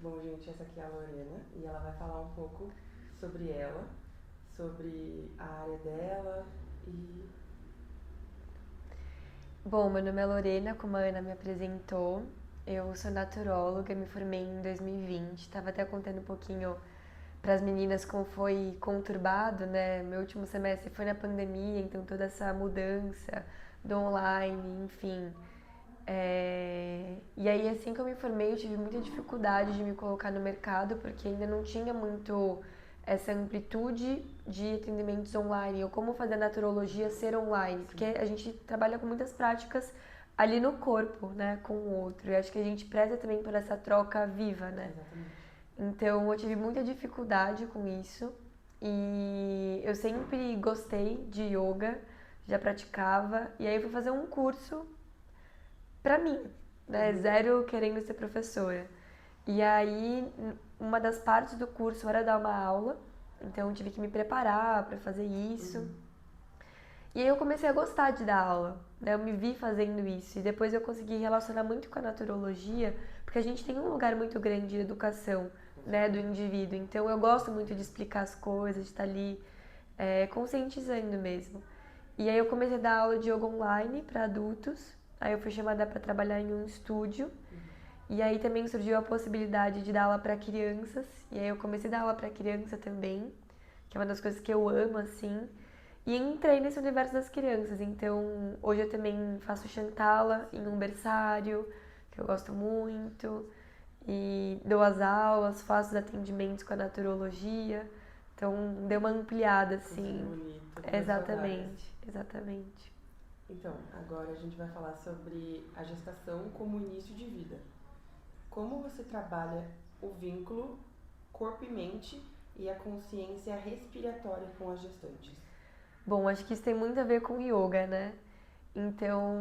Bom, gente, essa aqui é a Lorena e ela vai falar um pouco sobre ela, sobre a área dela e. Bom, meu nome é Lorena, como a Ana me apresentou. Eu sou naturóloga, me formei em 2020. Estava até contando um pouquinho para as meninas como foi conturbado, né? Meu último semestre foi na pandemia, então toda essa mudança do online, enfim. E aí, assim que eu me formei, eu tive muita dificuldade de me colocar no mercado, porque ainda não tinha muito essa amplitude de atendimentos online, ou como fazer a naturologia ser online, porque a gente trabalha com muitas práticas ali no corpo, né, com o outro. E acho que a gente preza também por essa troca viva, né? Exatamente. Então, eu tive muita dificuldade com isso. E eu sempre gostei de yoga, já praticava, e aí eu fui fazer um curso pra mim, né? Uhum. Zero querendo ser professora. E aí, uma das partes do curso era dar uma aula, então eu tive que me preparar para fazer isso. Uhum. E aí eu comecei a gostar de dar aula, né? Eu me vi fazendo isso e depois eu consegui relacionar muito com a naturologia, porque a gente tem um lugar muito grande de educação, Com né, do certeza. indivíduo. Então eu gosto muito de explicar as coisas, de estar ali conscientizando mesmo. E aí eu comecei a dar aula de yoga online para adultos. Aí eu fui chamada para trabalhar em um estúdio. Uhum. E aí também surgiu a possibilidade de dar aula para crianças. E aí eu comecei a dar aula para criança também, que é uma das coisas que eu amo assim. E entrei nesse universo das crianças. Então, hoje eu também faço Chantala em um berçário, que eu gosto muito. E dou as aulas, faço os atendimentos com a naturologia. Então, deu uma ampliada, Conseguiu assim. unir todas as suas áreas. Exatamente, exatamente. Então, agora a gente vai falar sobre a gestação como início de vida. Como você trabalha o vínculo corpo e mente e a consciência respiratória com as gestantes? Bom, acho que isso tem muito a ver com yoga, né? Então,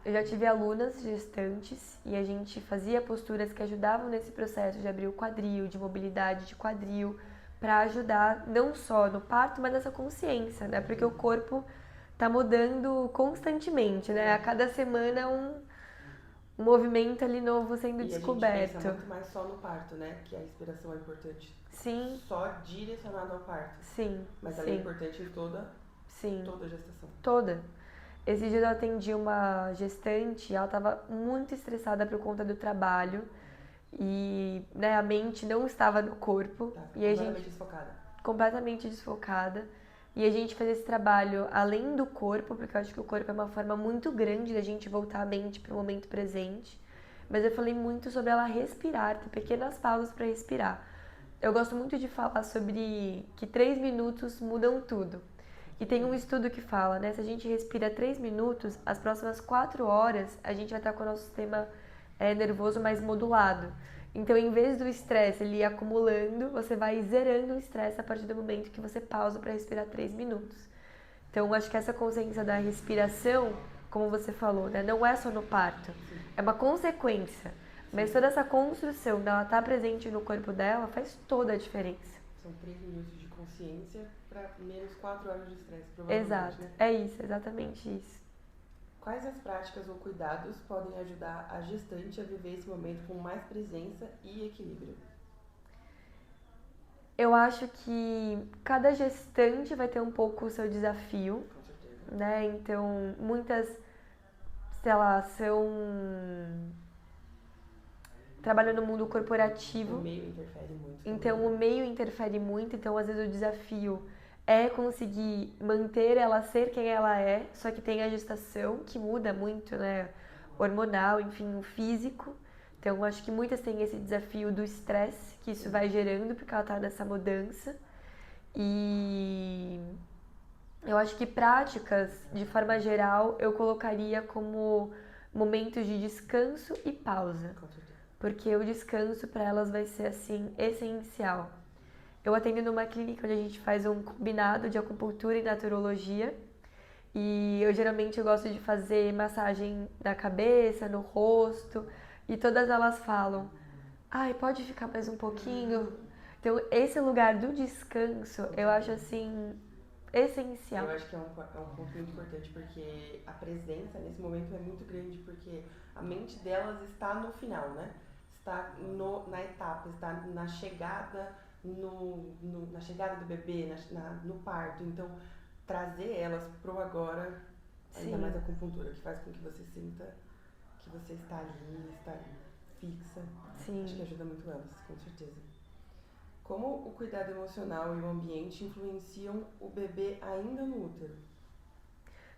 eu já tive alunas gestantes e a gente fazia posturas que ajudavam nesse processo de abrir o quadril, de mobilidade de quadril, para ajudar não só no parto, mas nessa consciência, né? Porque o corpo tá mudando constantemente, né? A Uhum. cada semana um movimento ali novo sendo E a gente pensa descoberto. muito mais só no parto, né? Que a respiração é importante Sim, só direcionado ao parto. sim, Mas ela é sim, importante em sim. toda a gestação. Toda. Esse dia eu atendi uma gestante, ela estava muito estressada por conta do trabalho e né, a mente não estava no corpo Tá e a completamente gente desfocada. completamente desfocada. E a gente fez esse trabalho além do corpo, porque eu acho que o corpo é uma forma muito grande da gente voltar a mente para o momento presente. Mas eu falei muito sobre ela respirar, ter pequenas pausas para respirar. Eu gosto muito de falar sobre que 3 minutos mudam tudo. Com E tem um certeza. estudo que fala, né? Se a gente respira 3 minutos, as próximas 4 horas a gente vai estar com o nosso sistema nervoso mais modulado. Então, em vez do estresse ele ir acumulando, você vai zerando o estresse a partir do momento que você pausa para respirar 3 minutos. Então, acho que essa consciência da respiração, como você falou, né, não é só no parto, Sim, é uma consequência. sim. Mas toda essa construção dela estar presente no corpo dela faz toda a diferença. São 3 minutos de consciência para menos 4 horas de estresse, provavelmente, Exato, né? é isso, exatamente isso. Quais as práticas ou cuidados podem ajudar a gestante a viver esse momento com mais presença e equilíbrio? Eu acho que cada gestante vai ter um pouco o seu desafio, Com certeza. né? Então, muitas, sei lá, são trabalham no mundo O corporativo, meio interfere muito também, então né? o meio interfere muito, então às vezes o desafio é conseguir manter ela ser quem ela é, só que tem a gestação que muda muito, né? Hormonal, enfim, o físico. Então acho que muitas têm esse desafio do estresse que isso Sim. vai gerando porque ela tá nessa mudança. E eu acho que práticas, de forma geral, eu colocaria como momentos de descanso e pausa, Com certeza. porque o descanso para elas vai ser assim essencial. Eu atendo numa clínica onde a gente faz um combinado de acupuntura e naturologia. E eu geralmente gosto de fazer massagem na cabeça, no rosto, e todas elas falam: "Ai, pode ficar mais um pouquinho?". Então, esse lugar do descanso, Com eu acho certeza. assim Eu essencial. acho que é um ponto muito importante porque a presença nesse momento é muito grande porque a mente delas está no final, né? está na etapa, está na chegada, na chegada do bebê, no parto. Então, trazer elas pro agora, ainda Sim. mais a acupuntura, que faz com que você sinta que você está ali, está fixa. Sim. Acho que ajuda muito elas, com certeza. Como o cuidado emocional e o ambiente influenciam o bebê ainda no útero?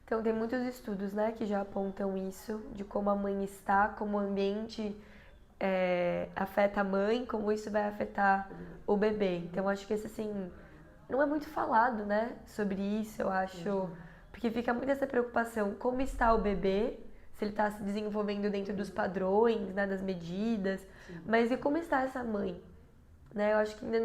Então, tem muitos estudos, né, que já apontam isso, de como a mãe está, como o ambiente afeta a mãe, como isso vai afetar o bebê. Então, acho que esse, assim, não é muito falado, né, sobre isso, eu acho, porque fica muito essa preocupação, como está o bebê, se ele está se desenvolvendo dentro dos padrões, né, das medidas, mas e como está essa mãe? Né, eu acho que ainda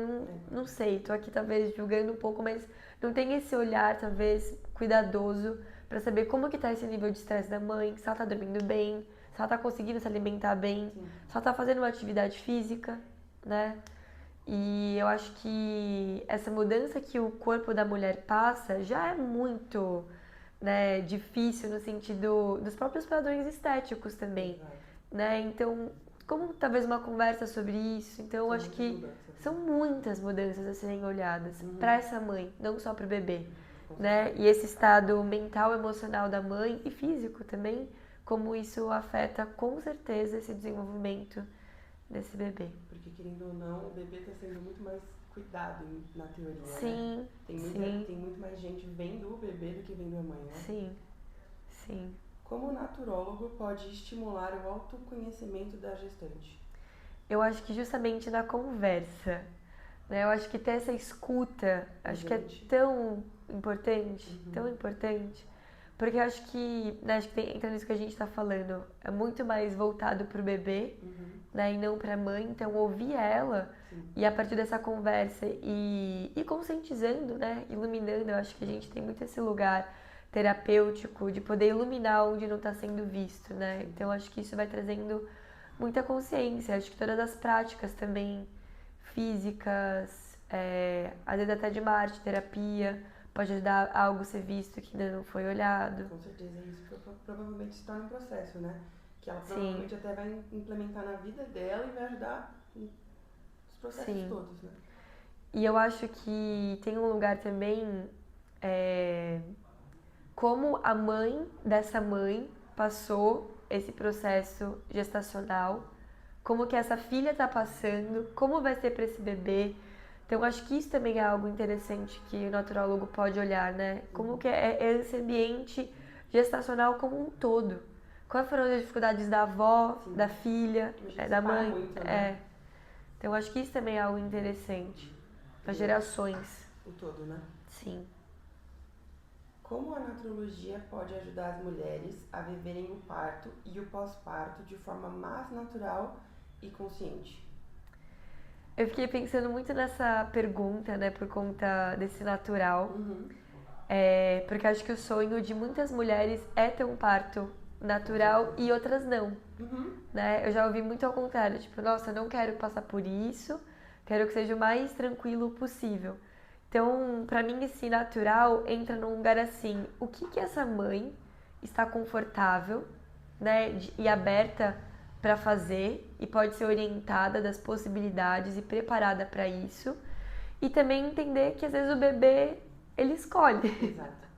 não sei, tô aqui talvez julgando um pouco, mas não tem esse olhar, talvez, cuidadoso para saber como que tá esse nível de estresse da mãe, se ela tá dormindo bem, se ela tá conseguindo se alimentar bem, se ela tá fazendo uma atividade física, né? E eu acho que essa mudança que o corpo da mulher passa já é muito, né, difícil no sentido dos próprios padrões estéticos também, né? Então, como talvez uma conversa sobre isso, então eu acho que são muitas mudanças a serem olhadas para essa mãe, não só para o bebê, né? E esse estado mental, emocional da mãe e físico também, como isso afeta com certeza esse desenvolvimento desse bebê. Porque, querendo ou não, o bebê está sendo muito mais cuidado na teoria, sim, né? Tem muito mais gente vendo o bebê do que vendo a mãe, né? Sim, sim. Como o naturólogo pode estimular o autoconhecimento da gestante? Eu acho que justamente na conversa, né? Eu acho que ter essa escuta, acho que é tão importante, porque eu acho que, né, acho que entra nisso que a gente está falando, é muito mais voltado pro bebê, né, e não pra mãe, então ouvir ela e a partir dessa conversa e conscientizando, né, iluminando, eu acho que a gente tem muito esse lugar terapêutico de poder iluminar onde não está sendo visto, né, então eu acho que isso vai trazendo muita consciência, acho que todas as práticas também físicas, às vezes até de uma arte terapia, pode ajudar a algo ser visto que ainda não foi olhado. Com certeza, isso provavelmente se torna um processo, né? Que ela provavelmente até vai implementar na vida dela e vai ajudar os processos todos, né? E eu acho que tem um lugar também, como a mãe dessa mãe passou esse processo gestacional, como que essa filha está passando, como vai ser para esse bebê. Então, acho que isso também é algo interessante que o naturólogo pode olhar, né? Como que é esse ambiente gestacional como um todo. Quais foram as dificuldades da avó, da filha, da mãe? Muito, né? Então, acho que isso também é algo interessante. Para gerações. O todo, né? Sim. Como a naturologia pode ajudar as mulheres a viverem o parto e o pós-parto de forma mais natural e consciente? Eu fiquei pensando muito nessa pergunta, né, por conta desse natural. Porque acho que o sonho de muitas mulheres é ter um parto natural e outras não. Né? Eu já ouvi muito ao contrário, tipo, nossa, eu não quero passar por isso, quero que seja o mais tranquilo possível. Então, pra mim, esse natural entra num lugar assim, o que essa mãe está confortável, né, e aberta para fazer e pode ser orientada das possibilidades e preparada para isso. E também entender que às vezes o bebê, ele escolhe. Exato.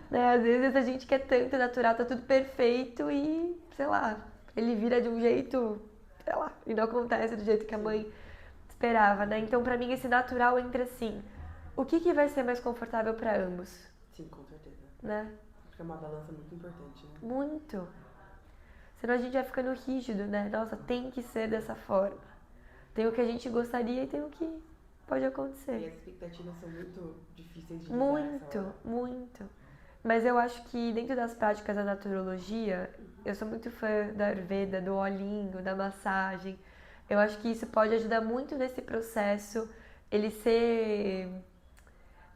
Né? Às vezes a gente quer tanto natural, tá tudo perfeito e, sei lá, ele vira de um jeito, sei lá, e não acontece do jeito que a mãe esperava, né? Então, pra mim, esse natural entra assim, o que vai ser mais confortável pra ambos? Sim, com certeza. Né? Porque é uma balança muito importante, né? Muito. Senão a gente vai ficando rígido, né? Nossa, tem que ser dessa forma. Tem o que a gente gostaria e tem o que pode acontecer. E as expectativas são muito difíceis de lidar. Muito. Mas eu acho que dentro das práticas da naturologia, eu sou muito fã da Ayurveda, do olhinho, da massagem. Eu acho que isso pode ajudar muito nesse processo, ele ser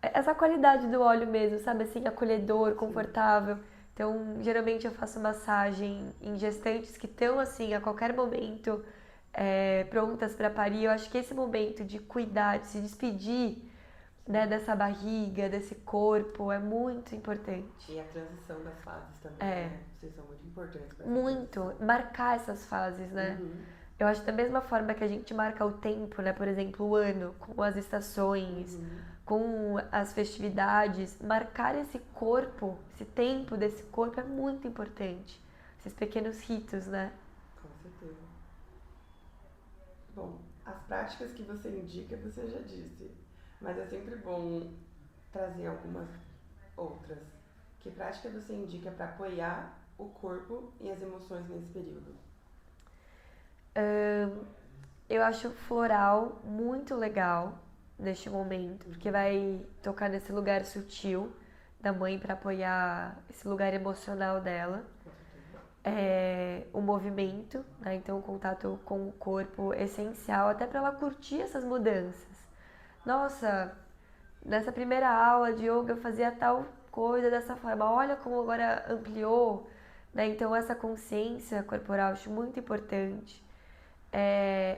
essa qualidade do óleo mesmo, sabe assim, acolhedor, confortável. Então, geralmente eu faço massagem em gestantes que estão assim a qualquer momento prontas para parir. Eu acho que esse momento de cuidar, de se despedir, né, dessa barriga, desse corpo, é muito importante. E a transição das fases também, né? Vocês são muito importantes para Muito. Marcar essas fases, né? Eu acho da mesma forma que a gente marca o tempo, né? Por exemplo, o ano, com as estações, com as festividades, marcar esse corpo, esse tempo desse corpo é muito importante. Esses pequenos ritos, né? Com certeza. Bom, as práticas que você indica, você já disse, mas é sempre bom trazer algumas outras. Que prática você indica para apoiar o corpo e as emoções nesse período? Eu acho floral muito legal neste momento, porque vai tocar nesse lugar sutil da mãe para apoiar esse lugar emocional dela. O movimento, né? Então o contato com o corpo é essencial até para ela curtir essas mudanças. Nossa, nessa primeira aula de yoga eu fazia tal coisa dessa forma, olha como agora ampliou, né? Então essa consciência corporal eu acho muito importante.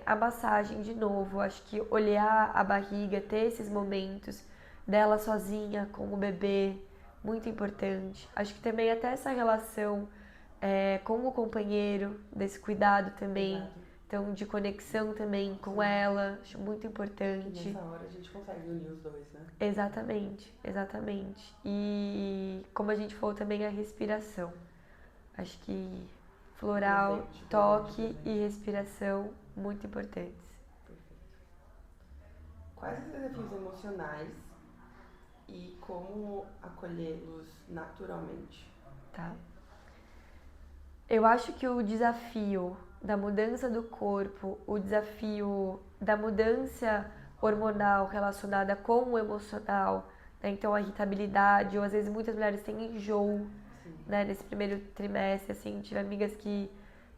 A massagem de novo, acho que olhar a barriga, ter esses momentos dela sozinha com o bebê, muito importante. Acho que também até essa relação com o companheiro, desse cuidado também, Exato. então de conexão também com ela, acho muito Que importante. nessa hora a gente consegue unir os dois, né? Exatamente, exatamente. E como a gente falou também a respiração. Acho que floral, toque e respiração muito importantes. Perfeito. Quais os desafios emocionais e como acolhê-los naturalmente? Tá? Eu acho que o desafio da mudança do corpo, o desafio da mudança hormonal relacionada com o emocional, né? Então a irritabilidade, ou às vezes muitas mulheres têm enjoo, né? Nesse primeiro trimestre, assim, tive amigas que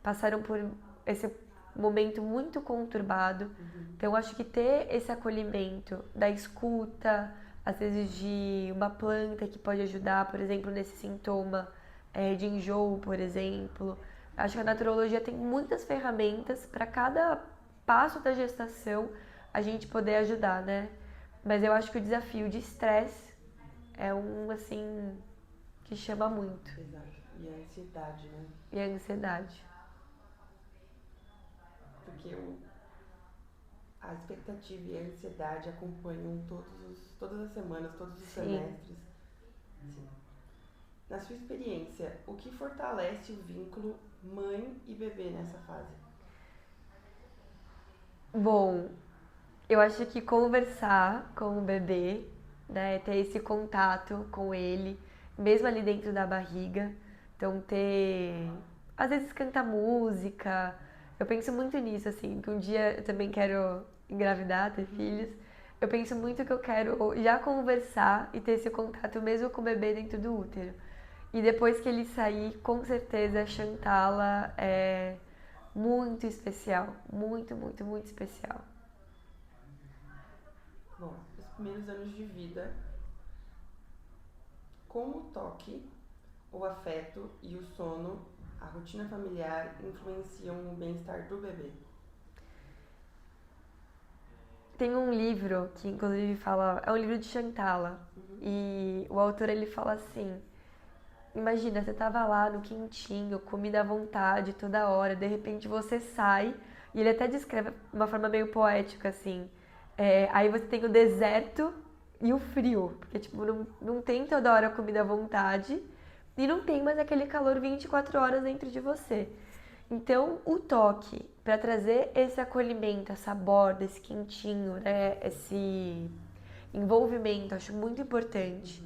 passaram por esse momento muito conturbado. Então acho que ter esse acolhimento da escuta, às vezes de uma planta que pode ajudar, por exemplo, nesse sintoma de enjoo, por exemplo. Acho que a naturologia tem muitas ferramentas para cada passo da gestação a gente poder ajudar, né? Mas eu acho que o desafio de estresse é um, assim, que chama muito. Exato. E a ansiedade, né? E a ansiedade. Porque a expectativa e a ansiedade acompanham todas as semanas, todos os semestres. Sim. Na sua experiência, o que fortalece o vínculo mãe e bebê nessa fase? Bom, eu acho que conversar com o bebê, né, ter esse contato com ele, mesmo ali dentro da barriga, então ter, às vezes cantar música, eu penso muito nisso, assim, que um dia eu também quero engravidar, ter filhos, eu penso muito que eu quero já conversar e ter esse contato mesmo com o bebê dentro do útero. E depois que ele sair, com certeza, Chantala é muito especial, muito, muito, muito especial. Bom, os primeiros anos de vida, como o toque, o afeto e o sono, a rotina familiar influenciam o bem-estar do bebê? Tem um livro que inclusive fala, é um livro de Chantala, e o autor ele fala assim: imagina, você tava lá no quentinho, comida à vontade toda hora, de repente você sai, e ele até descreve de uma forma meio poética assim. Aí você tem o deserto e o frio, porque tipo, não tem toda hora comida à vontade e não tem mais aquele calor 24 horas dentro de você. Então, o toque, para trazer esse acolhimento, essa borda, esse quentinho, né, esse envolvimento, acho muito importante.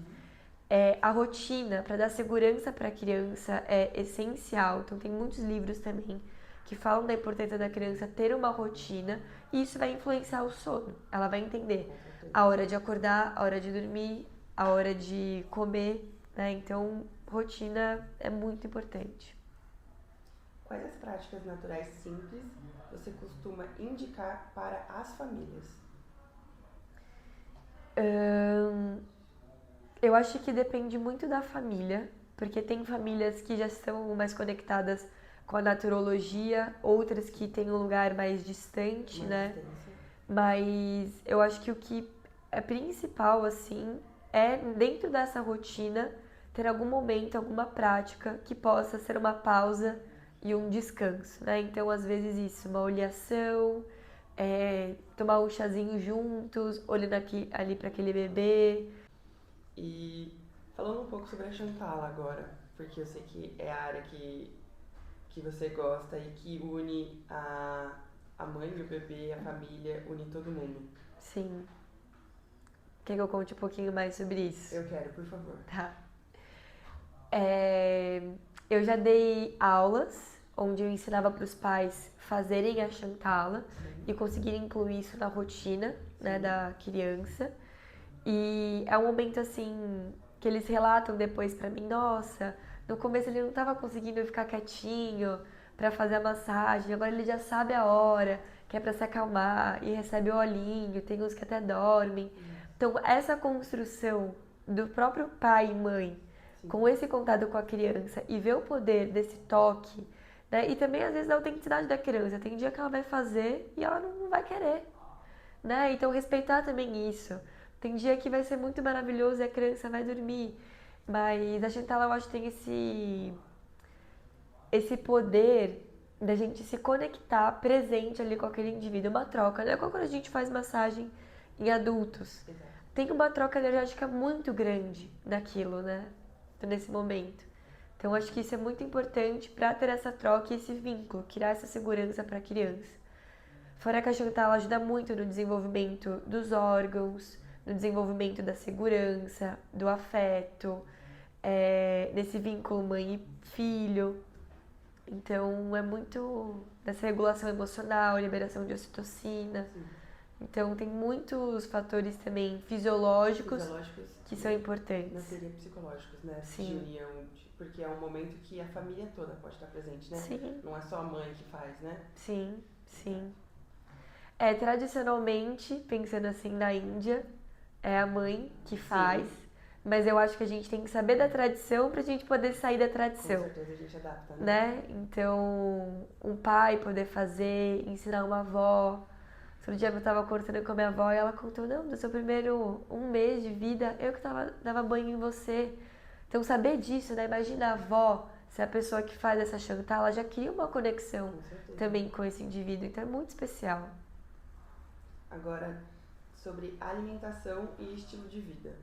A rotina, para dar segurança para a criança, é essencial. Então, tem muitos livros também que falam da importância da criança ter uma rotina e isso vai influenciar o sono. Ela vai entender a hora de acordar, a hora de dormir, a hora de comer, né? Então, rotina é muito importante. Quais as práticas naturais simples você costuma indicar para as famílias? Eu acho que depende muito da família, porque tem famílias que já estão mais conectadas com a naturologia, outras que têm um lugar mais distante, né? Mas eu acho que o que é principal, assim, é dentro dessa rotina ter algum momento, alguma prática que possa ser uma pausa e um descanso, né? Então, às vezes isso, uma oleação, tomar um chazinho juntos, olhando aqui, ali para aquele bebê. E falando um pouco sobre a Chantala agora, porque eu sei que é a área que você gosta e que une a mãe e o bebê, a família, une todo mundo. Sim. Quer que eu conte um pouquinho mais sobre isso? Eu quero, por favor. Tá. Eu já dei aulas onde eu ensinava para os pais fazerem a Chantala e conseguirem incluir isso na rotina, né, da criança. E é um momento assim que eles relatam depois pra mim, nossa, no começo ele não estava conseguindo ficar quietinho pra fazer a massagem, agora ele já sabe a hora que é pra se acalmar e recebe o olhinho, tem uns que até dormem. Então essa construção do próprio pai e mãe com esse contato com a criança e ver o poder desse toque, né? E também às vezes a autenticidade da criança, tem dia que ela vai fazer e ela não vai querer, né? Então respeitar também isso. Tem dia que vai ser muito maravilhoso e a criança vai dormir, mas a Chantala eu acho que tem esse poder da gente se conectar presente ali com aquele indivíduo, uma troca, né? Igual quando a gente faz massagem em adultos. Tem uma troca energética muito grande naquilo, né? Nesse momento. Então acho que isso é muito importante para ter essa troca e esse vínculo, criar essa segurança para a criança. Fora que a Chantala ajuda muito no desenvolvimento dos órgãos, no desenvolvimento da segurança, do afeto, desse vínculo mãe e filho. Então é muito dessa regulação emocional, liberação de ocitocina. Sim. Então tem muitos fatores também fisiológicos que são importantes. Não seria psicológicos, né? Sim. De união, porque é um momento que a família toda pode estar presente, né? Sim. Não é só a mãe que faz, né? Sim, sim. Tradicionalmente, pensando assim na Índia, é a mãe que faz, mas eu acho que a gente tem que saber da tradição pra gente poder sair da tradição. Com certeza a gente adapta, né? Então, um pai poder fazer, ensinar uma avó. Outro dia eu tava conversando com a minha avó e ela contou, não, do seu primeiro 1 mês de vida, eu que dava banho em você. Então, saber disso, né? Imagina a avó, se a pessoa que faz essa Chantala, ela já cria uma conexão também com esse indivíduo. Então, é muito especial. Agora, sobre alimentação e estilo de vida.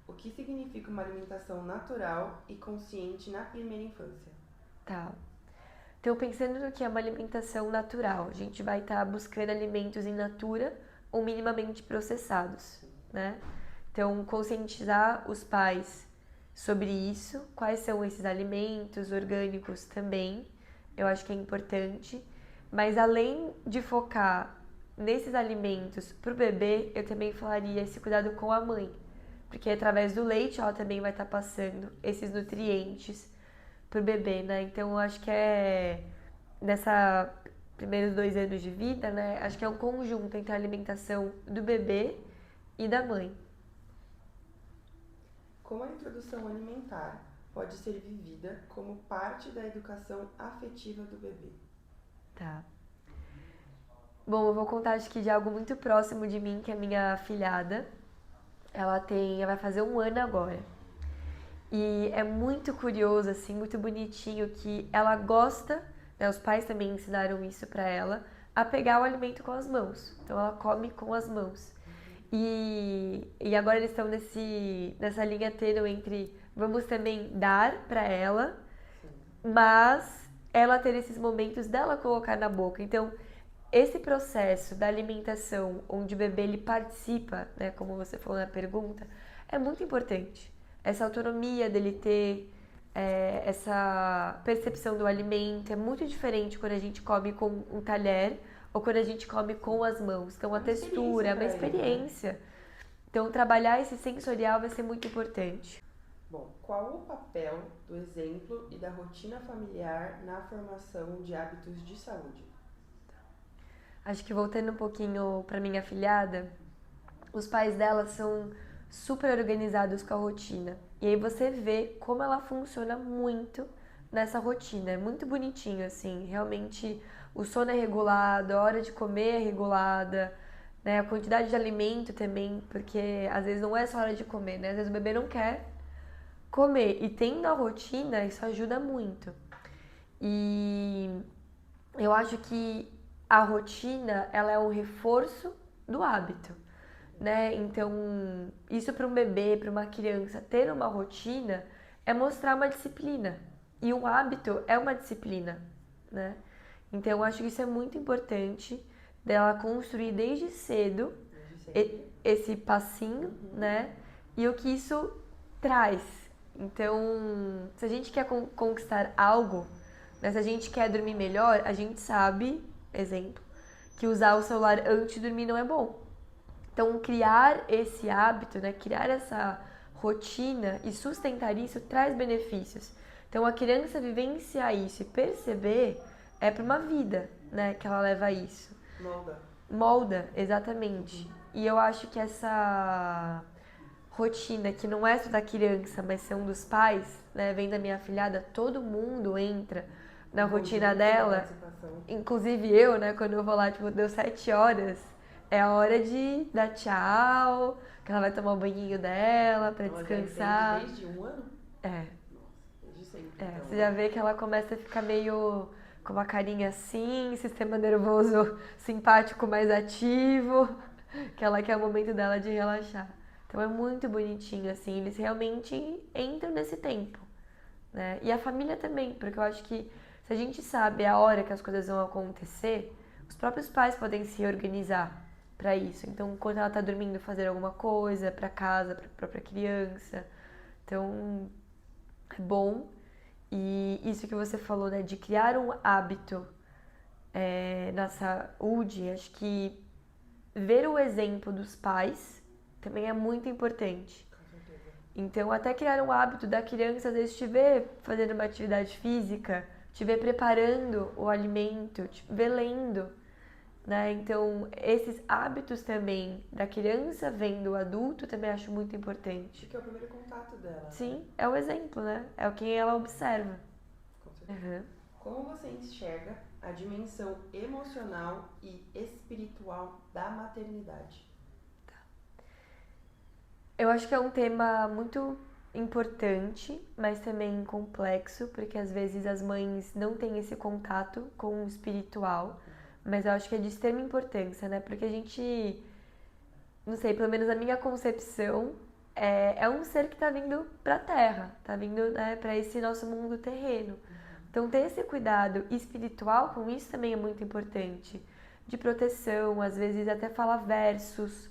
O que significa uma alimentação natural e consciente na primeira infância? Tá. Então, pensando no que é uma alimentação natural, a gente vai estar buscando alimentos in natura ou minimamente processados, né? Então, conscientizar os pais sobre isso, quais são esses alimentos orgânicos também, eu acho que é importante. Mas além de focar nesses alimentos para o bebê, eu também falaria esse cuidado com a mãe, porque através do leite ela também vai estar passando esses nutrientes pro bebê, né? Então eu acho que nessa primeiros 2 anos de vida, né? Acho que é um conjunto entre a alimentação do bebê e da mãe. Como a introdução alimentar pode ser vivida como parte da educação afetiva do bebê? Tá. Bom, eu vou contar acho que de algo muito próximo de mim, que é a minha afilhada. Ela vai fazer 1 ano agora. E é muito curioso, assim, muito bonitinho que ela gosta, né, os pais também ensinaram isso pra ela, a pegar o alimento com as mãos. Então ela come com as mãos. E agora eles estão nessa linha tênue entre vamos também dar pra ela, mas ela ter esses momentos dela colocar na boca. Então, esse processo da alimentação, onde o bebê ele participa, né, como você falou na pergunta, é muito importante. Essa autonomia dele ter essa percepção do alimento é muito diferente quando a gente come com um talher ou quando a gente come com as mãos. Então, a textura, é uma experiência. Então, trabalhar esse sensorial vai ser muito importante. Bom, qual o papel do exemplo e da rotina familiar na formação de hábitos de saúde? Acho que voltando um pouquinho para minha afilhada, os pais dela são super organizados com a rotina. E aí você vê como ela funciona muito nessa rotina. É muito bonitinho, assim. Realmente o sono é regulado, a hora de comer é regulada, né? A quantidade de alimento também, porque às vezes não é só a hora de comer, né? Às vezes o bebê não quer comer. E tendo a rotina, isso ajuda muito. E eu acho que a rotina, ela é um reforço do hábito, né? Então, isso para um bebê, para uma criança, ter uma rotina é mostrar uma disciplina. E um hábito é uma disciplina, né? Então, eu acho que isso é muito importante dela construir desde cedo esse passinho, né? E o que isso traz. Então, se a gente quer conquistar algo, né? Se a gente quer dormir melhor, a gente sabe, exemplo, que usar o celular antes de dormir não é bom. Então, criar esse hábito, né? Criar essa rotina e sustentar isso traz benefícios. Então, a criança vivenciar isso e perceber é para uma vida, né? Que ela leva a isso. Molda, exatamente. E eu acho que essa rotina, que não é só da criança, mas são dos pais, né? Vem da minha afilhada, todo mundo entra na rotina dela. Inclusive eu, né? Quando eu vou lá, tipo, deu 7 horas, é a hora de dar tchau, que ela vai tomar o banhinho dela pra descansar. Já desde 1 ano? É. Desde sempre. Então, você já vê que ela começa a ficar meio com uma carinha assim, sistema nervoso simpático mais ativo, que ela quer o momento dela de relaxar. Então é muito bonitinho, assim, eles realmente entram nesse tempo, né? E a família também, porque eu acho que se a gente sabe a hora que as coisas vão acontecer, os próprios pais podem se organizar para isso. Então, quando ela tá dormindo, fazer alguma coisa para casa, para própria criança. Então, é bom. E isso que você falou, né, de criar um hábito na saúde, acho que ver o exemplo dos pais também é muito importante. Então, até criar um hábito da criança, às vezes, te ver fazendo uma atividade física, te ver preparando o alimento, te ver lendo, né? Então, esses hábitos também da criança vendo o adulto também acho muito importante. Porque é o primeiro contato dela. Sim, é o exemplo, né? É o que ela observa. Com certeza. Como você enxerga a dimensão emocional e espiritual da maternidade? Eu acho que é um tema muito importante, mas também complexo, porque às vezes as mães não têm esse contato com o espiritual, mas eu acho que é de extrema importância, né? Porque a gente, não sei, pelo menos a minha concepção é um ser que tá vindo pra Terra, tá vindo, né, pra esse nosso mundo terreno. Então ter esse cuidado espiritual com isso também é muito importante, de proteção, às vezes até falar versos.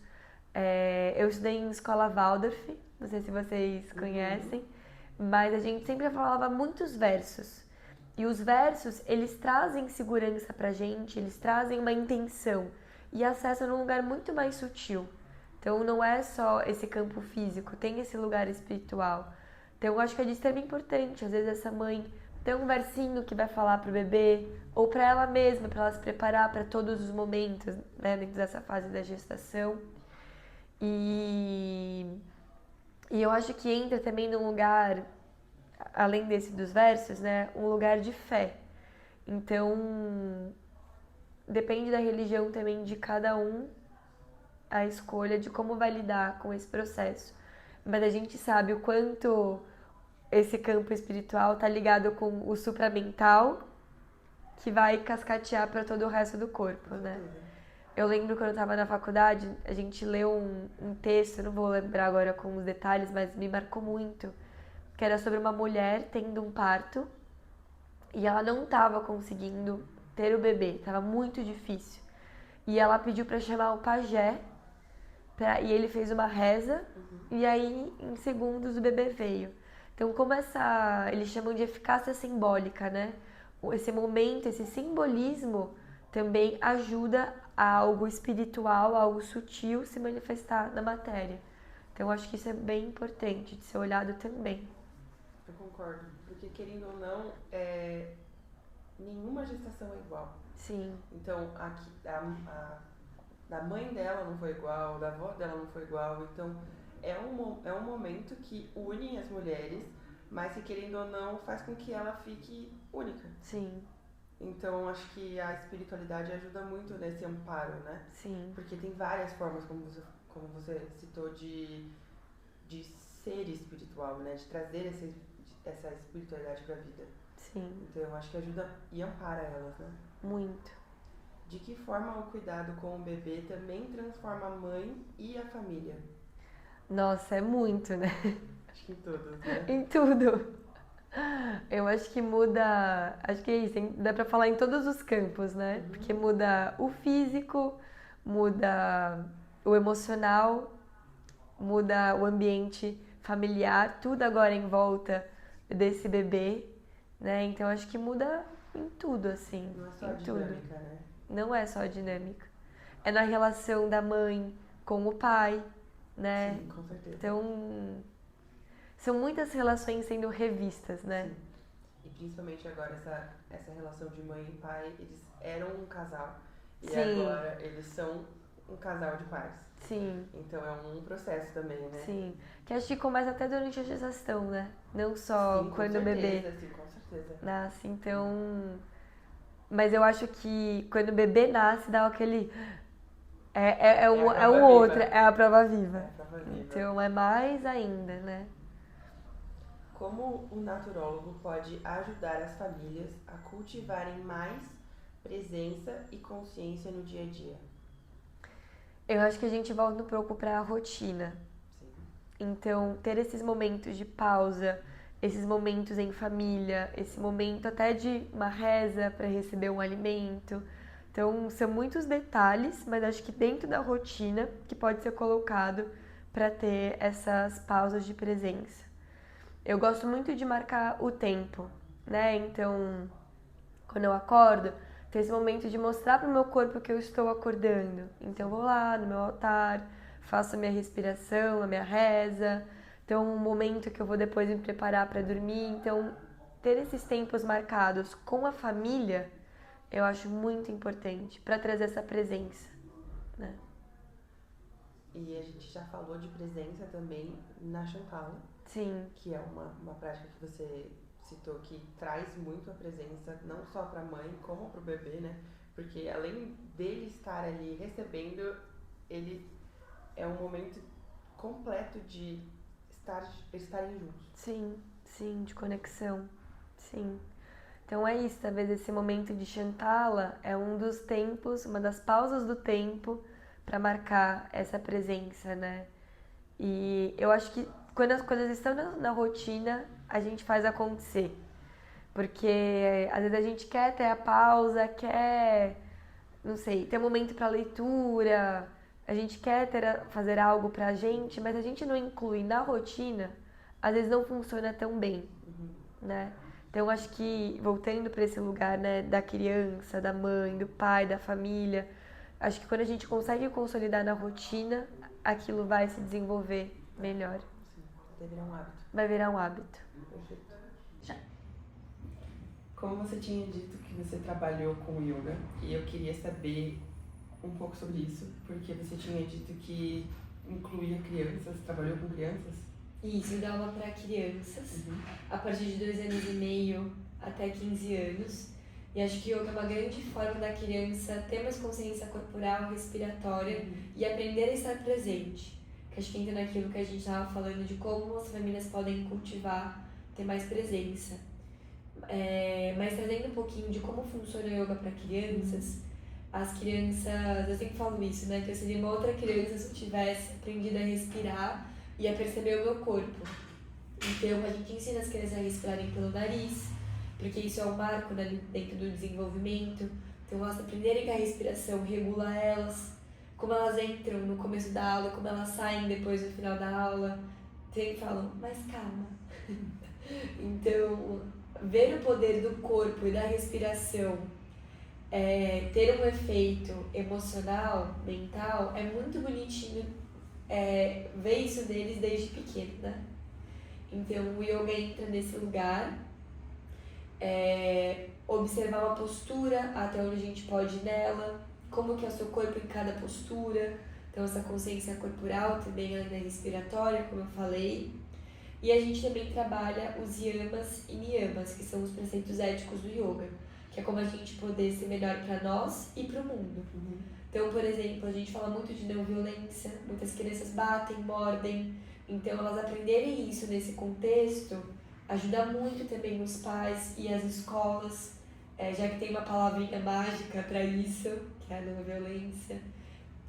Eu estudei em escola Waldorf, não sei se vocês conhecem, mas a gente sempre falava muitos versos. E os versos, eles trazem segurança pra gente, eles trazem uma intenção e acesso num lugar muito mais sutil. Então não é só esse campo físico, tem esse lugar espiritual. Então eu acho que é de extrema importância, às vezes essa mãe tem um versinho que vai falar pro bebê, ou para ela mesma, para ela se preparar para todos os momentos, né, dentro dessa fase da gestação. E eu acho que entra também num lugar, além desse dos versos, né, um lugar de fé. Então, depende da religião também de cada um a escolha de como vai lidar com esse processo. Mas a gente sabe o quanto esse campo espiritual tá ligado com o supramental, que vai cascatear para todo o resto do corpo, né? Eu lembro quando eu estava na faculdade, a gente leu um texto, não vou lembrar agora com os detalhes, mas me marcou muito, que era sobre uma mulher tendo um parto e ela não estava conseguindo ter o bebê, estava muito difícil. E ela pediu para chamar o pajé, e ele fez uma reza, e aí em segundos o bebê veio. Então, como eles chamam de eficácia simbólica, né? Esse momento, esse simbolismo também ajuda a algo espiritual, algo sutil se manifestar na matéria. Então, acho que isso é bem importante de ser olhado também. Eu concordo, porque querendo ou não, nenhuma gestação é igual. Sim. Então, da mãe dela não foi igual, da avó dela não foi igual. Então, é um momento que une as mulheres, mas que querendo ou não faz com que ela fique única. Sim. Então, acho que a espiritualidade ajuda muito nesse amparo, né? Sim. Porque tem várias formas, como você citou, de ser espiritual, né? De trazer essa espiritualidade para a vida. Sim. Então eu acho que ajuda e ampara elas, né? Muito. De que forma o cuidado com o bebê também transforma a mãe e a família? Nossa, é muito, né? Acho que em todos, né? Em tudo. Eu acho que muda. Acho que é isso, dá pra falar em todos os campos, né? Porque muda o físico, muda o emocional, muda o ambiente familiar, tudo agora em volta desse bebê, né? Então acho que muda em tudo, assim. Não é só a Em tudo. dinâmica, né? Não é só a dinâmica. É na relação da mãe com o pai, né? Sim, com certeza. Então, são muitas relações sendo revistas, né? Sim. E principalmente agora essa relação de mãe e pai, eles eram um casal e Sim. agora eles são um casal de pais. Sim, Então é um processo também, né? sim. Que acho que começa até durante a gestação, né? Não só Sim, com quando o bebê certeza, sim, com certeza. nasce. Então. Mas eu acho que quando o bebê nasce, dá aquele. É a É um prova viva. outro, é a prova viva. É a prova viva. Então é mais ainda, né? Como o naturólogo pode ajudar as famílias a cultivarem mais presença e consciência no dia a dia? Eu acho que a gente volta um pouco para a rotina. Sim. Então, ter esses momentos de pausa, esses momentos em família, esse momento até de uma reza para receber um alimento. Então, são muitos detalhes, mas acho que dentro da rotina que pode ser colocado para ter essas pausas de presença. Eu gosto muito de marcar o tempo, né? Então, quando eu acordo, ter esse momento de mostrar para o meu corpo que eu estou acordando. Então, eu vou lá no meu altar, faço a minha respiração, a minha reza. Então, um momento que eu vou depois me preparar para dormir. Então, ter esses tempos marcados com a família, eu acho muito importante para trazer essa presença, né? E a gente já falou de presença também na Shantala, Sim, que é uma prática que você citou que traz muito a presença, não só para a mãe, como para o bebê, né? Porque além dele estar ali recebendo, ele é um momento completo de estarem juntos. sim, sim, de conexão, sim. Então é isso, talvez esse momento de Shantala é um dos tempos, uma das pausas do tempo para marcar essa presença, né? E eu acho que quando as coisas estão na rotina, a gente faz acontecer. Porque às vezes a gente quer ter a pausa, quer, não sei, ter um momento para leitura, a gente quer fazer algo pra gente, mas a gente não inclui na rotina, às vezes não funciona tão bem, né? Então acho que voltando para esse lugar, né, da criança, da mãe, do pai, da família, acho que quando a gente consegue consolidar na rotina, aquilo vai se desenvolver melhor. Sim, até virar um hábito. Vai virar um hábito. Perfeito. Como você tinha dito que você trabalhou com yoga, e eu queria saber um pouco sobre isso, porque você tinha dito que incluía crianças, trabalhou com crianças? Isso, eu dou aula para crianças, a partir de 2 anos e meio até 15 anos. E acho que yoga é uma grande forma da criança ter mais consciência corporal, respiratória e aprender a estar presente. Que acho que entra naquilo que a gente estava falando de como as famílias podem cultivar, ter mais presença. Mas trazendo um pouquinho de como funciona o yoga para crianças, as crianças, eu sempre falo isso, né? Que eu seria uma outra criança se eu tivesse aprendido a respirar e a perceber o meu corpo. Então, a gente ensina as crianças a respirarem pelo nariz, porque isso é um marco, né, dentro do desenvolvimento. Então, elas aprenderem que a respiração regula elas, como elas entram no começo da aula, como elas saem depois no final da aula. Sempre falam, mas calma. Então, ver o poder do corpo e da respiração ter um efeito emocional, mental, é muito bonitinho ver isso deles desde pequeno, né? Então o yoga entra nesse lugar, observar uma postura, até onde a gente pode ir nela, como que é o seu corpo em cada postura, então essa consciência corporal também além da respiratória, como eu falei. E a gente também trabalha os yamas e niyamas, que são os preceitos éticos do yoga, que é como a gente poder ser melhor para nós e para o mundo. Então, por exemplo, a gente fala muito de não violência, muitas crianças batem, mordem, então elas aprenderem isso nesse contexto ajuda muito também os pais e as escolas, já que tem uma palavrinha mágica para isso, que é a não violência.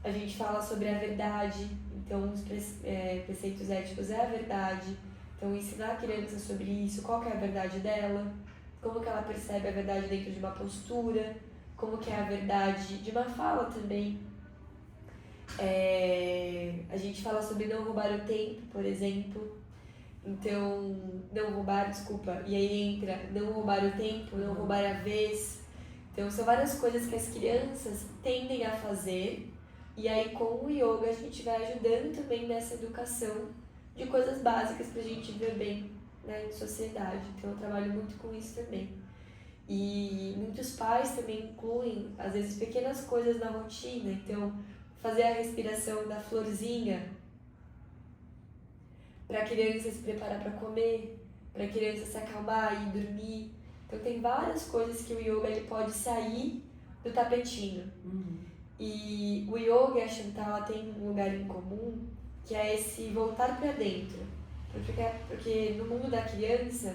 A gente fala sobre a verdade, então os preceitos éticos é a verdade. Então ensinar a criança sobre isso, qual que é a verdade dela, como que ela percebe a verdade dentro de uma postura, como que é a verdade de uma fala também. A gente fala sobre não roubar o tempo, por exemplo. Então, não roubar, desculpa, e aí entra não roubar o tempo, não roubar a vez. Então, são várias coisas que as crianças tendem a fazer, e aí com o yoga a gente vai ajudando também nessa educação de coisas básicas pra gente viver bem, né, em sociedade. Então, eu trabalho muito com isso também. E muitos pais também incluem, às vezes, pequenas coisas na rotina. Então, fazer a respiração da florzinha para a criança se preparar para comer, para a criança se acalmar e dormir. Então, tem várias coisas que o yoga ele pode sair do tapetinho. E o yoga e a Shantala têm um lugar em comum, que é esse voltar para dentro. Porque no mundo da criança,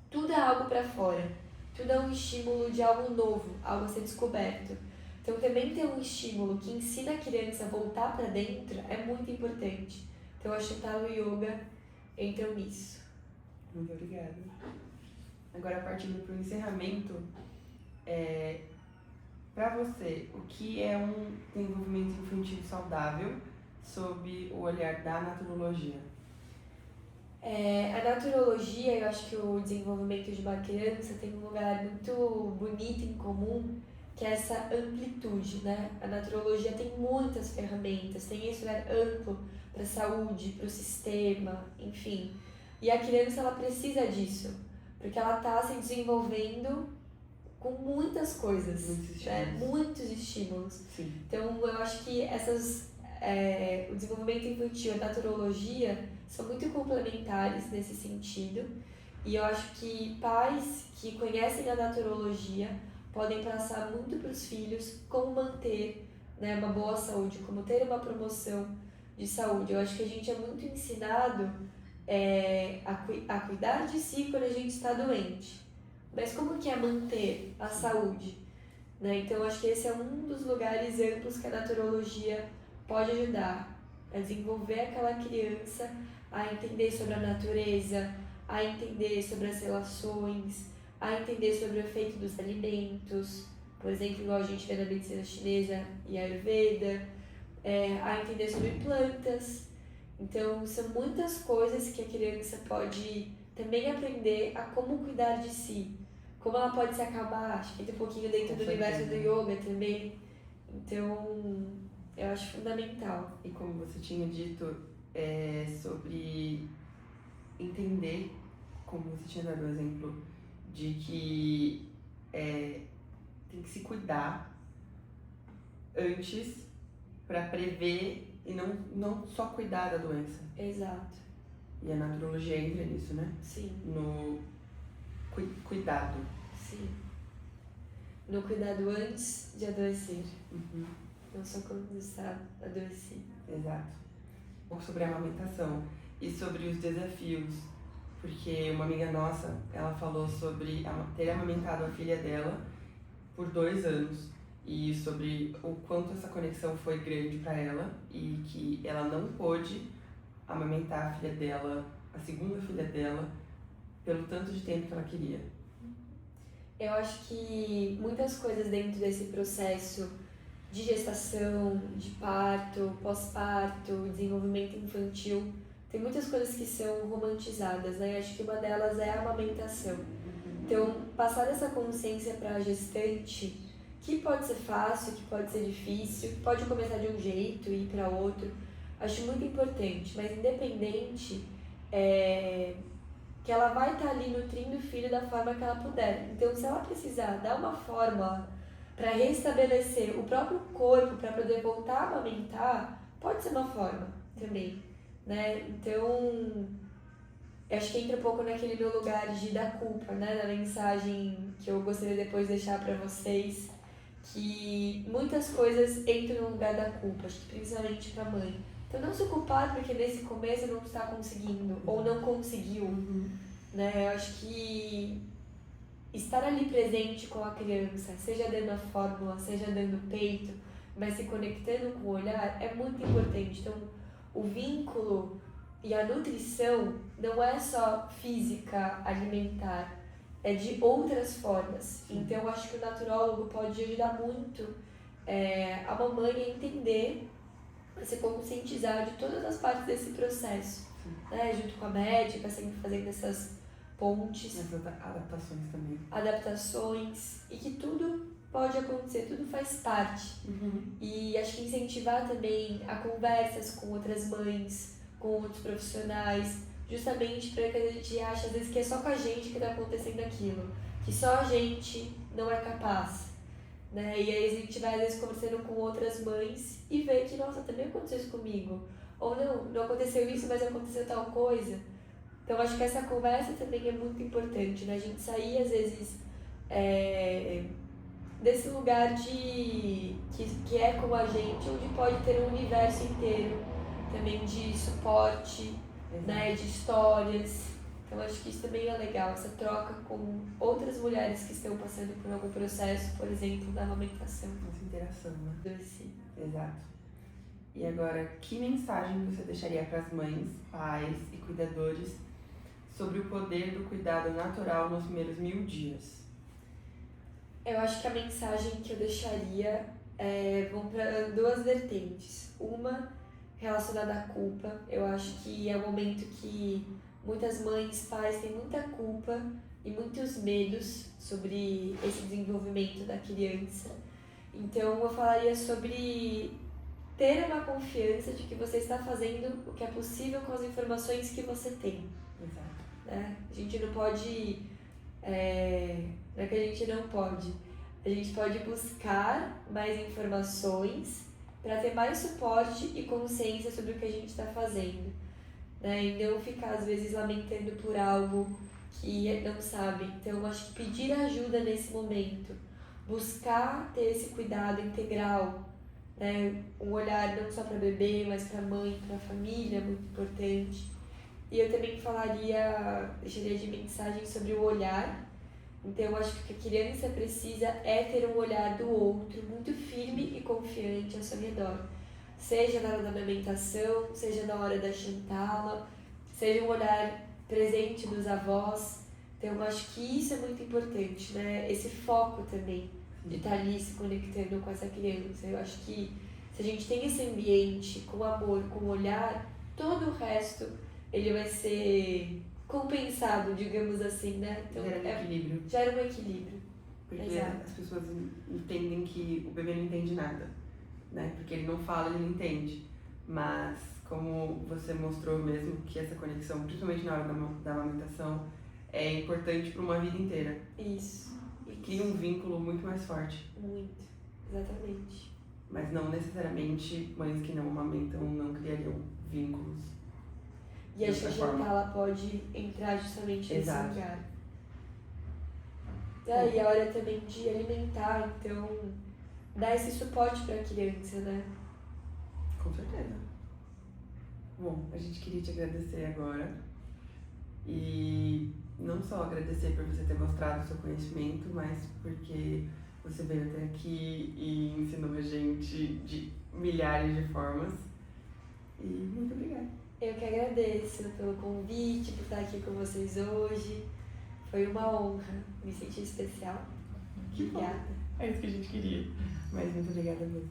tudo é algo para fora. Tudo é um estímulo de algo novo, algo a ser descoberto. Então, também ter um estímulo que ensina a criança a voltar para dentro é muito importante. Então, a Shantala e o Yoga entram nisso. Muito obrigada. Agora, partindo para o encerramento, para você, o que é um desenvolvimento infantil saudável sob o olhar da naturologia? A naturologia, eu acho que o desenvolvimento de uma criança tem um lugar muito bonito em comum, que é essa amplitude, né? A naturologia tem muitas ferramentas, tem esse olhar amplo para a saúde, para o sistema, enfim. E a criança, ela precisa disso, porque ela está se desenvolvendo com muitas coisas, muitos estímulos. Sim. Então, eu acho que o desenvolvimento infantil e a naturologia são muito complementares nesse sentido. E eu acho que pais que conhecem a naturologia podem passar muito para os filhos como manter, né, uma boa saúde, como ter uma promoção de saúde. Eu acho que a gente é muito ensinado a cuidar de si quando a gente está doente. Mas como que é manter a saúde? Né? Então, eu acho que esse é um dos lugares amplos que a naturologia pode ajudar a desenvolver aquela criança a entender sobre a natureza, a entender sobre as relações, a entender sobre o efeito dos alimentos, por exemplo, igual a gente vê na medicina chinesa e Ayurveda, a entender sobre plantas. Então, são muitas coisas que a criança pode também aprender a como cuidar de si, como ela pode se acalmar, acho que entra um pouquinho dentro do universo do yoga também. Então, eu acho fundamental. E como você tinha dito, sobre entender, como você tinha dado o exemplo, de que tem que se cuidar antes para prever e não só cuidar da doença. Exato. E a naturologia entra nisso, né? Sim. No cuidado. Sim. No cuidado antes de adoecer. Uhum. Não só quando está adoecido. Exato. Um pouco sobre a amamentação e sobre os desafios, porque uma amiga nossa, ela falou sobre ter amamentado a filha dela por 2 anos e sobre o quanto essa conexão foi grande para ela e que ela não pôde amamentar a filha dela, a segunda filha dela, pelo tanto de tempo que ela queria. Eu acho que muitas coisas dentro desse processo de gestação, de parto, pós-parto, desenvolvimento infantil, tem muitas coisas que são romantizadas, né? Eu acho que uma delas é a amamentação. Então, passar essa consciência para a gestante, que pode ser fácil, que pode ser difícil, que pode começar de um jeito e ir para outro, acho muito importante, mas independente, que ela vai estar ali nutrindo o filho da forma que ela puder. Então, se ela precisar dar uma fórmula para restabelecer o próprio corpo, para poder voltar a amamentar, pode ser uma forma também, né? Então, eu acho que entra um pouco naquele meu lugar de dar culpa, né? Da mensagem que eu gostaria depois de deixar para vocês, que muitas coisas entram no lugar da culpa, acho que principalmente para a mãe. Então, não se culpar porque nesse começo não está conseguindo, ou não conseguiu. né? Eu acho que estar ali presente com a criança, seja dando a fórmula, seja dando o peito, mas se conectando com o olhar, é muito importante. Então, o vínculo e a nutrição não é só física, alimentar, é de outras formas. Então, eu acho que o naturólogo pode ajudar muito a mamãe a entender, a se conscientizar de todas as partes desse processo, né? Junto com a médica, sempre fazendo essas pontes. Essas adaptações também. Adaptações, e que tudo pode acontecer, tudo faz parte. E acho que incentivar também a conversas com outras mães, com outros profissionais, justamente para que a gente ache às vezes que é só com a gente que está acontecendo aquilo, que só a gente não é capaz, né? E aí a gente vai às vezes conversando com outras mães e vê que, nossa, também aconteceu isso comigo, ou não aconteceu isso, mas aconteceu tal coisa. Então acho que essa conversa também é muito importante, né? A gente sair às vezes desse lugar que é com a gente, onde pode ter um universo inteiro também de suporte, né, de histórias. Então acho que isso também é legal, essa troca com outras mulheres que estão passando por algum processo, por exemplo, da amamentação. Essa interação, né? Sim. Exato. E agora, que mensagem você deixaria para as mães, pais e cuidadores sobre o poder do cuidado natural nos primeiros 1000 dias? Eu acho que a mensagem que eu deixaria vão para duas vertentes. Uma relacionada à culpa. Eu acho que é um momento que muitas mães, pais têm muita culpa e muitos medos sobre esse desenvolvimento da criança. Então eu falaria sobre ter uma confiança de que você está fazendo o que é possível com as informações que você tem. Exato. Né? A gente não pode... não é que a gente não pode. A gente pode buscar mais informações para ter mais suporte e consciência sobre o que a gente está fazendo. Né? E não ficar, às vezes, lamentando por algo que não sabe. Então, eu acho que pedir ajuda nesse momento, buscar ter esse cuidado integral, né? Um olhar não só para bebê, mas para mãe, para família, é muito importante. E eu também deixaria de mensagem sobre o olhar. Então, eu acho que o que a criança precisa é ter um olhar do outro muito firme e confiante ao seu redor. Seja na hora da amamentação, seja na hora da chantala, seja um olhar presente dos avós. Então, eu acho que isso é muito importante, né? Esse foco também de estar ali se conectando com essa criança. Eu acho que se a gente tem esse ambiente com amor, com olhar, todo o resto ele vai ser compensado, digamos assim, né? Então, gera um equilíbrio. Gera um equilíbrio. Porque Exato. As pessoas entendem que o bebê não entende nada, né? Porque ele não fala, ele não entende. Mas, como você mostrou mesmo, que essa conexão, principalmente na hora da amamentação, é importante para uma vida inteira. Isso. Cria um vínculo muito mais forte. Muito. Exatamente. Mas não necessariamente mães que não amamentam não criariam vínculos. E acho que a chantala pode entrar justamente nesse lugar. E a hora também de alimentar, então, dar esse suporte para a criança, né? Com certeza. Bom, a gente queria te agradecer agora. E não só agradecer por você ter mostrado o seu conhecimento, mas porque você veio até aqui e ensinou a gente de milhares de formas. E muito obrigada. Eu que agradeço pelo convite, por estar aqui com vocês hoje. Foi uma honra, me senti especial. Que obrigada. Bom. É isso que a gente queria. Mas muito obrigada mesmo.